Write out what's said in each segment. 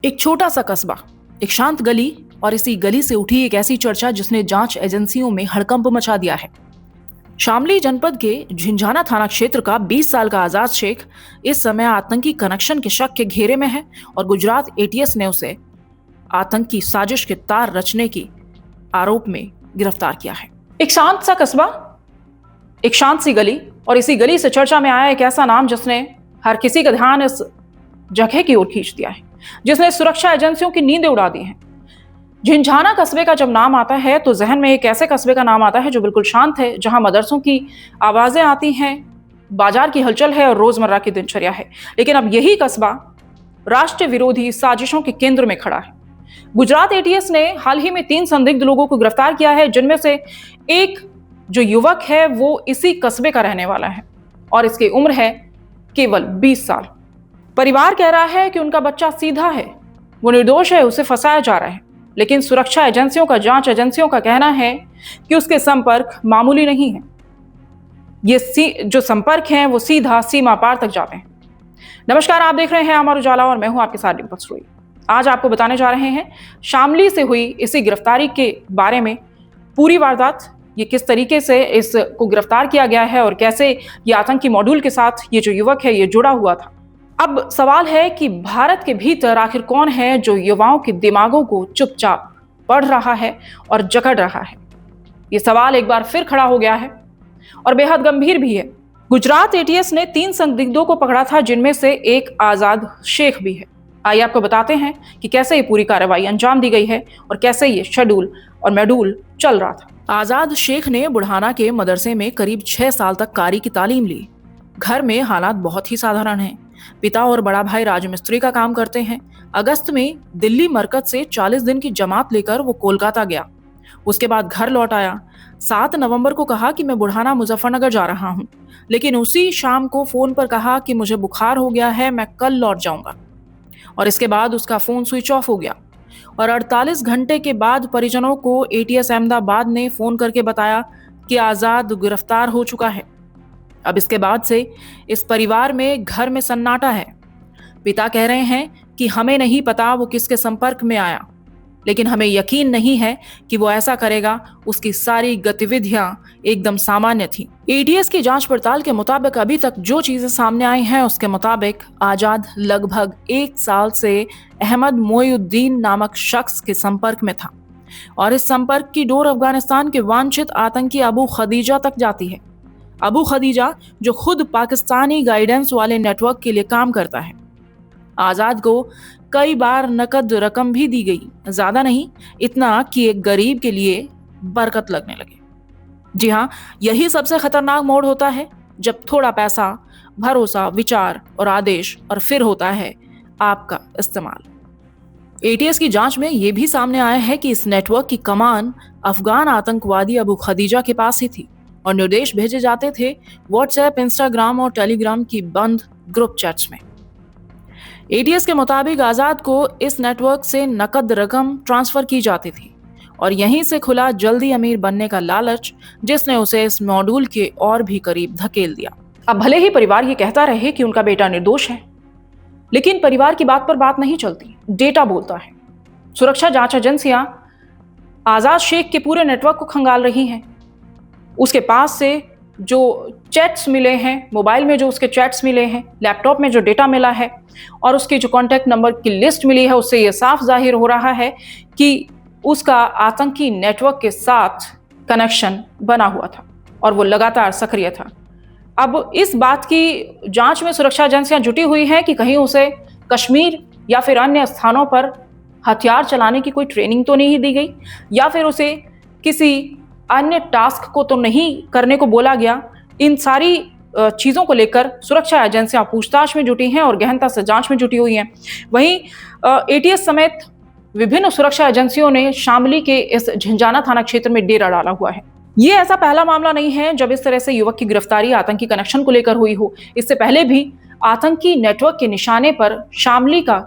एक छोटा सा कस्बा, एक शांत गली और इसी गली से उठी एक ऐसी चर्चा जिसने जांच एजेंसियों में हड़कंप मचा दिया है। शामली जनपद के झिंझाना थाना क्षेत्र का 20 साल का आजाद शेख इस समय आतंकी कनेक्शन के शक के घेरे में है और गुजरात एटीएस ने उसे आतंकी साजिश के तार रचने की आरोप में गिरफ्तार किया है। एक शांत सा कस्बा, एक शांत सी गली और इसी गली से चर्चा में आया एक ऐसा नाम जिसने हर किसी का ध्यान इस जगह की ओर खींच दिया है, जिसने सुरक्षा एजेंसियों की नींदें उड़ा दी हैं। झिंझाना कस्बे का जब नाम आता है तो जहन में एक ऐसे कस्बे का नाम आता है जो बिल्कुल शांत है, जहां मदरसों की आवाजें आती हैं, बाजार की हलचल है और रोजमर्रा की दिनचर्या है। लेकिन अब यही कस्बा राष्ट्र विरोधी साजिशों के केंद्र में खड़ा है। गुजरात एटीएस ने हाल ही में 3 संदिग्ध लोगों को गिरफ्तार किया है, जिनमें से एक जो युवक है वो इसी कस्बे का रहने वाला है और इसकी उम्र है केवल 20 साल। परिवार कह रहा है कि उनका बच्चा सीधा है, वो निर्दोष है, उसे फंसाया जा रहा है। लेकिन सुरक्षा एजेंसियों का, जांच एजेंसियों का कहना है कि उसके संपर्क मामूली नहीं है। ये जो संपर्क हैं वो सीधा सीमा पार तक जाते हैं। नमस्कार, आप देख रहे हैं अमर उजाला और मैं हूं आपके साथ डिंपल सोई। आज आपको बताने जा रहे हैं शामली से हुई इसी गिरफ्तारी के बारे में, पूरी वारदात, ये किस तरीके से इसको गिरफ्तार किया गया है और कैसे ये आतंकी मॉड्यूल के साथ ये जो युवक है ये जुड़ा हुआ था। अब सवाल है कि भारत के भीतर आखिर कौन है जो युवाओं के दिमागों को चुपचाप पढ़ रहा है और जकड़ रहा है। ये सवाल एक बार फिर खड़ा हो गया है और बेहद गंभीर भी है। गुजरात एटीएस ने 3 संदिग्धों को पकड़ा था, जिनमें से एक आजाद शेख भी है। आइए आपको बताते हैं कि कैसे ये पूरी कार्रवाई अंजाम दी गई है और कैसे ये शेड्यूल और मॉड्यूल चल रहा था। आजाद शेख ने बुढ़ाना के मदरसे में करीब 6 साल तक कारी की तालीम ली। घर में हालात बहुत ही साधारण हैं। पिता और बड़ा भाई राजमिस्त्री का काम करते हैं। अगस्त में दिल्ली मरकज से 40 दिन की जमात लेकर वो कोलकाता गया। उसके बाद घर लौट आया। 7 नवंबर को कहा कि मैं बुढ़ाना मुजफ्फरनगर जा रहा हूँ, लेकिन उसी शाम को फोन पर कहा कि मुझे बुखार हो गया है, मैं कल लौट जाऊंगा। और इसके बाद उसका फोन स्विच ऑफ हो गया और 48 घंटे के बाद परिजनों को एटीएस अहमदाबाद ने फोन करके बताया कि आजाद गिरफ्तार हो चुका है। अब इसके बाद से इस परिवार में घर में सन्नाटा है। पिता कह रहे हैं कि हमें नहीं पता वो किसके संपर्क में आया, लेकिन हमें यकीन नहीं है कि वो ऐसा करेगा। उसकी सारी गतिविधियां एकदम सामान्य थी। एटीएस की जांच पड़ताल के मुताबिक अभी तक जो चीजें सामने आई हैं उसके मुताबिक आजाद लगभग 1 साल से अहमद मोइनुद्दीन नामक शख्स के संपर्क में था और इस संपर्क की डोर अफगानिस्तान के वांछित आतंकी अबू खदीजा तक जाती है। अबू खदीजा जो खुद पाकिस्तानी गाइडेंस वाले नेटवर्क के लिए काम करता है। आजाद को कई बार नकद रकम भी दी गई, ज्यादा नहीं, इतना कि एक गरीब के लिए बरकत लगने लगे। जी हाँ, यही सबसे खतरनाक मोड़ होता है जब थोड़ा पैसा, भरोसा, विचार और आदेश और फिर होता है आपका इस्तेमाल। एटीएस की जांच में यह भी सामने आया है कि इस नेटवर्क की कमान अफगान आतंकवादी अबू खदीजा के पास ही थी और निर्देश भेजे जाते थे व्हाट्सएप, इंस्टाग्राम और टेलीग्राम की बंद ग्रुप चैट्स में। एटीएस के मुताबिक आजाद को इस नेटवर्क से नकद रकम ट्रांसफर की जाती थी और यहीं से खुला जल्दी अमीर बनने का लालच, जिसने उसे इस मॉड्यूल के और भी करीब धकेल दिया। अब भले ही परिवार ये कहता रहे कि उनका बेटा निर्दोष है, लेकिन परिवार की बात पर बात नहीं चलती, डेटा बोलता है। सुरक्षा जांच एजेंसियां आजाद शेख के पूरे नेटवर्क को खंगाल रही हैं। उसके पास से जो चैट्स मिले हैं, मोबाइल में जो उसके चैट्स मिले हैं, लैपटॉप में जो डेटा मिला है और उसके जो कॉन्टैक्ट नंबर की लिस्ट मिली है, उससे ये साफ जाहिर हो रहा है कि उसका आतंकी नेटवर्क के साथ कनेक्शन बना हुआ था और वो लगातार सक्रिय था। अब इस बात की जांच में सुरक्षा एजेंसियां जुटी हुई हैं कि कहीं उसे कश्मीर या फिर अन्य स्थानों पर हथियार चलाने की कोई ट्रेनिंग तो नहीं दी गई, या फिर उसे किसी अन्य टास्क को तो नहीं करने को बोला गया। इन सारी चीज़ों को लेकर सुरक्षा एजेंसियां पूछताछ में जुटी हैं और गहनता से जांच में जुटी हुई हैं। वहीं एटीएस समेत विभिन्न सुरक्षा एजेंसियों ने शामली के इस झिंझाना थाना क्षेत्र में डेरा डाला हुआ है। ये ऐसा पहला मामला नहीं है जब इस तरह से युवक की गिरफ्तारी आतंकी कनेक्शन को लेकर हुई हो। इससे पहले भी आतंकी नेटवर्क के निशाने पर शामली का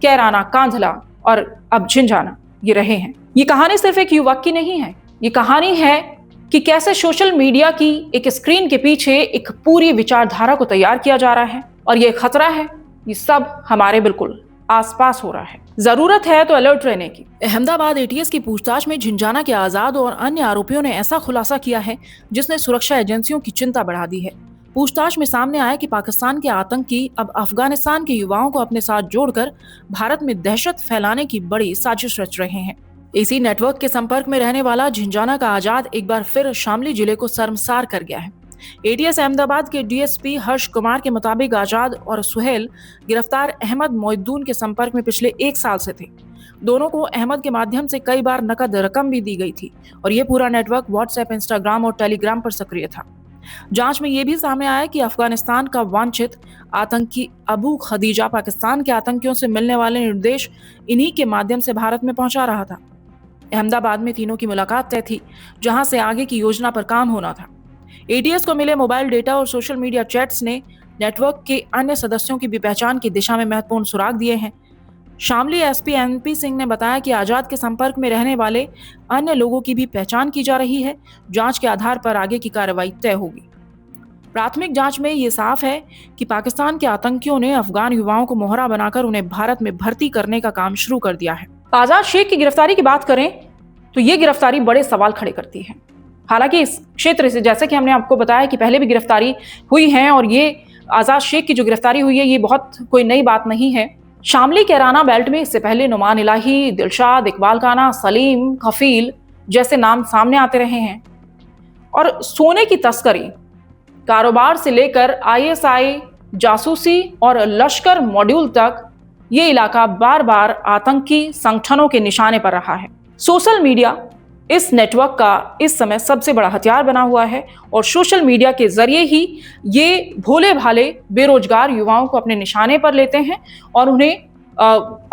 कैराना, कांधला और अब झिंझाना ये रहे हैं। ये कहानी सिर्फ एक युवक की नहीं है, ये कहानी है कि कैसे सोशल मीडिया की एक स्क्रीन के पीछे एक पूरी विचारधारा को तैयार किया जा रहा है और ये खतरा है। ये सब हमारे बिल्कुल आसपास हो रहा है। जरूरत है तो अलर्ट रहने की। अहमदाबाद एटीएस की पूछताछ में झिंझाना के आजाद और अन्य आरोपियों ने ऐसा खुलासा किया है जिसने सुरक्षा एजेंसियों की चिंता बढ़ा दी है। पूछताछ में सामने आया कि पाकिस्तान के आतंकी अब अफगानिस्तान के युवाओं को अपने साथ जोड़कर भारत में दहशत फैलाने की बड़ी साजिश रच रहे हैं। इसी नेटवर्क के संपर्क में रहने वाला झिंझाना का आजाद एक बार फिर शामली जिले को शर्मसार कर गया है। एटीएस अहमदाबाद के डीएसपी हर्ष कुमार के मुताबिक आजाद और सुहेल गिरफ्तार अहमद मोइद्दून के संपर्क में पिछले 1 साल से थे। दोनों को अहमद के माध्यम से कई बार नकद रकम भी दी गई थी और यह पूरा नेटवर्क व्हाट्सएप, इंस्टाग्राम और टेलीग्राम पर सक्रिय था। जांच में यह भी सामने आया कि अफगानिस्तान का वांछित आतंकी अबू खदीजा पाकिस्तान के आतंकियों से मिलने वाले निर्देश इन्हीं के माध्यम से भारत में पहुंचा रहा था। अहमदाबाद में तीनों की मुलाकात तय थी, जहां से आगे की योजना पर काम होना था। एटीएस को मिले मोबाइल डेटा और सोशल मीडिया चैट्स ने नेटवर्क के अन्य सदस्यों की भी पहचान की दिशा में महत्वपूर्ण सुराग दिए हैं। शामली एसपी एनपी सिंह ने बताया कि आजाद के संपर्क में रहने वाले अन्य लोगों की भी पहचान की जा रही है। जांच के आधार पर आगे की कार्रवाई तय होगी। प्राथमिक जांच में ये साफ है कि पाकिस्तान के आतंकियों ने अफगान युवाओं को मोहरा बनाकर उन्हें भारत में भर्ती करने का काम शुरू कर दिया है। आजाद शेख की गिरफ्तारी की बात करें तो ये गिरफ्तारी बड़े सवाल खड़े करती है। हालांकि इस क्षेत्र से, जैसे कि हमने आपको बताया कि पहले भी गिरफ्तारी हुई है और ये आजाद शेख की जो गिरफ्तारी हुई है ये बहुत कोई नई बात नहीं है। शामली कैराना बेल्ट में इससे पहले नुमान इलाही, दिलशाद, इकबाल खाना, सलीम, कफील जैसे नाम सामने आते रहे हैं और सोने की तस्करी, कारोबार से लेकर आईएसआई, जासूसी और लश्कर मॉड्यूल तक ये इलाका बार बार आतंकी संगठनों के निशाने पर रहा है। सोशल मीडिया इस नेटवर्क का इस समय सबसे बड़ा हथियार बना हुआ है और सोशल मीडिया के जरिए ही ये भोले भाले बेरोजगार युवाओं को अपने निशाने पर लेते हैं और उन्हें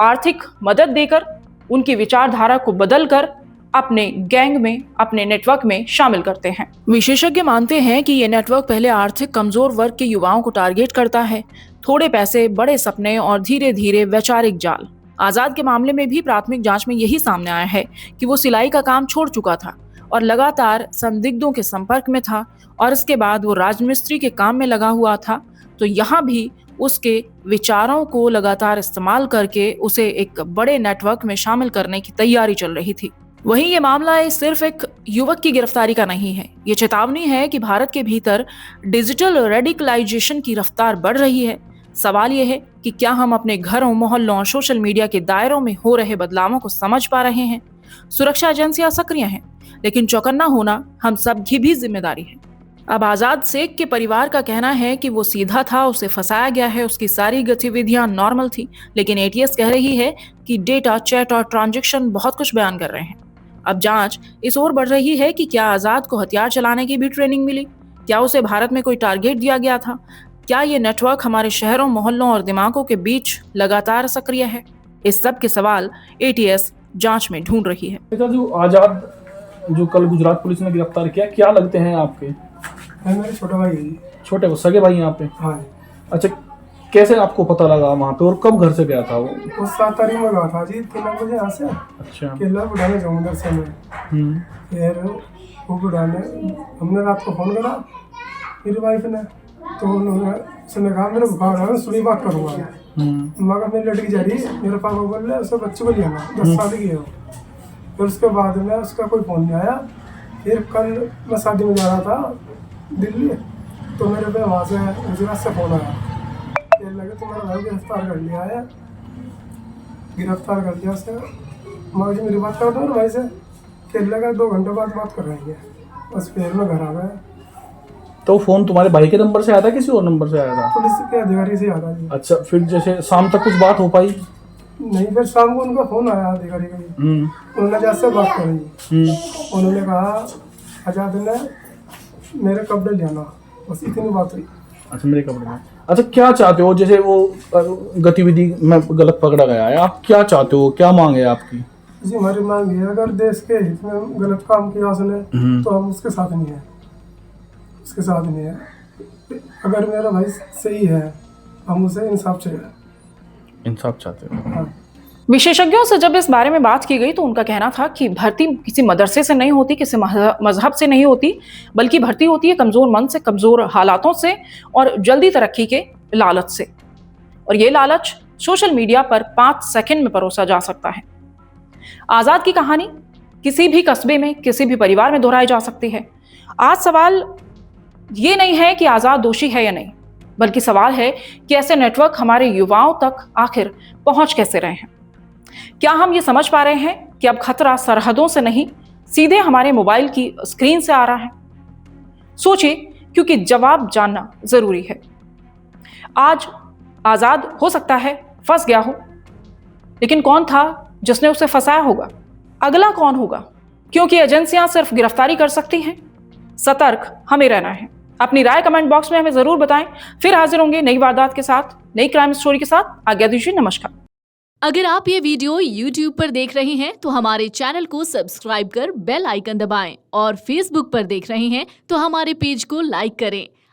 आर्थिक मदद देकर उनकी विचारधारा को बदलकर अपने गैंग में, अपने नेटवर्क में शामिल करते हैं। विशेषज्ञ मानते हैं कि ये नेटवर्क पहले आर्थिक कमजोर वर्ग के युवाओं को टारगेट करता है। थोड़े पैसे, बड़े सपने और धीरे धीरे वैचारिक जाल। आजाद के मामले में भी प्राथमिक जांच में यही सामने आया है कि वो सिलाई का काम छोड़ चुका था और लगातार संदिग्धों के संपर्क में था और इसके बाद वो राजमिस्त्री के काम में लगा हुआ था। तो यहाँ भी उसके विचारों को लगातार इस्तेमाल करके उसे एक बड़े नेटवर्क में शामिल करने की तैयारी चल रही थी। वहीं ये मामला सिर्फ एक युवक की गिरफ्तारी का नहीं है, ये चेतावनी है कि भारत के भीतर डिजिटल रेडिकलाइजेशन की रफ्तार बढ़ रही है। सवाल यह है कि क्या हम अपने घरों, मोहल्लों और सोशल मीडिया के दायरों में हो रहे बदलावों को समझ पा रहे हैं। सुरक्षा एजेंसियां सक्रिय हैं, लेकिन चौकन्ना होना हम सब की भी जिम्मेदारी है। अब आजाद शेख के परिवार का कहना है कि वो सीधा था, उसे फंसाया गया है, उसकी सारी गतिविधियां नॉर्मल थी, लेकिन एटीएस कह रही है कि डेटा, चैट और ट्रांजैक्शन बहुत कुछ बयान कर रहे हैं। अब जांच इस ओर बढ़ रही है कि क्या आजाद को हथियार चलाने की भी ट्रेनिंग मिली, क्या उसे भारत में कोई टारगेट दिया गया था, क्या ये नेटवर्क हमारे शहरों, मोहल्लों और दिमागों के बीच लगातार सक्रिय है। इस सब के सवाल एटीएस जांच में ढूंढ रही है। जो आजाद जो कल गुजरात पुलिस ने गिरफ्तार किया, क्या लगते हैं आपके? मेरे छोटा भाई है। छोटे वो सगे भाई यहाँ पे? हाँ। अच्छा, कैसे आपको पता लगा वहाँ पे और कब घर से गया था वो? 7 तारीख में गया था जी, 3 बजे यहाँ से। अच्छा। केला बुढ़ाने जाऊँ दर्शन में। फिर वो बुढ़ाने हमने रात को फोन करा मेरी वाइफ ने, तो उन्होंने उसने कहा मेरे बुखार है, सुनी बात करूँगा। मगर मेरी लड़की जा रही है, मेरे पापा बोल रहे उसके बच्चे को लिया 10 साल की है वो। फिर उसके बाद में उसका कोई फ़ोन नहीं आया। फिर कल मैं शादी में जा रहा था दिल्ली, तो मेरे पे वहाँ से गुजरात से फ़ोन आया, ये लगे तुम्हारा भाई गिरफ्तार कर लिया है, गिरफ्तार कर दिया उसने। मगर जी मेरी बात कर दो भाई से, खेल लगा 2 घंटे बाद बात कर रही है, बस फिर मैं घर आ गया। तो फोन तुम्हारे भाई के नंबर से आया था, किसी और नंबर से आया था? पुलिस के अधिकारी से आया जी। अच्छा, फिर जैसे शाम तक कुछ बात हो पाई? नहीं, फिर शाम को उनका फोन आया अधिकारी का, उन्होंने आजाद से बात करी। उन्होंने कहा आजाद ने मेरे कपड़े लेना, बस इतनी बात हुई। अच्छा, मेरे कपड़े में। अच्छा, क्या चाहते हो? जैसे वो गतिविधि में गलत पकड़ा गया है, आप क्या चाहते हो, क्या मांग है आपकी? जी हमारी मांग है, अगर देश के हित में गलत काम किया उसने तो हम उसके साथ नहीं है, उसके साथ नहीं है। अगर मेरा भाई सही है, हम उसे इंसाफ चाहिए। इंसाफ चाहते हो? हाँ। विशेषज्ञों से जब इस बारे में बात की गई तो उनका कहना था कि भर्ती किसी मदरसे से नहीं होती, किसी मजहब से नहीं होती, बल्कि भर्ती होती है कमजोर मन से, कमजोर हालातों से और जल्दी तरक्की के लालच से। और ये लालच सोशल मीडिया पर 5 सेकंड में परोसा जा सकता है। आजाद की कहानी किसी भी कस्बे में, किसी भी परिवार में दोहराई जा सकती है। आज सवाल ये नहीं है कि आजाद दोषी है या नहीं, बल्कि सवाल है कि ऐसे नेटवर्क हमारे युवाओं तक आखिर पहुंच कैसे रहे हैं। क्या हम ये समझ पा रहे हैं कि अब खतरा सरहदों से नहीं, सीधे हमारे मोबाइल की स्क्रीन से आ रहा है? सोचिए, क्योंकि जवाब जानना जरूरी है। आज आजाद हो सकता है फंस गया हो, लेकिन कौन था जिसने उसे फंसाया होगा? अगला कौन होगा? क्योंकि एजेंसियां सिर्फ गिरफ्तारी कर सकती हैं, सतर्क हमें रहना है। अपनी राय कमेंट बॉक्स में हमें जरूर बताएं। फिर हाजिर होंगे नई वारदात के साथ, नई क्राइम स्टोरी के साथ। आज्ञा दीजिए, नमस्कार। अगर आप ये वीडियो YouTube पर देख रहे हैं तो हमारे चैनल को सब्सक्राइब कर बेल आइकन दबाएं और Facebook पर देख रहे हैं तो हमारे पेज को लाइक करें।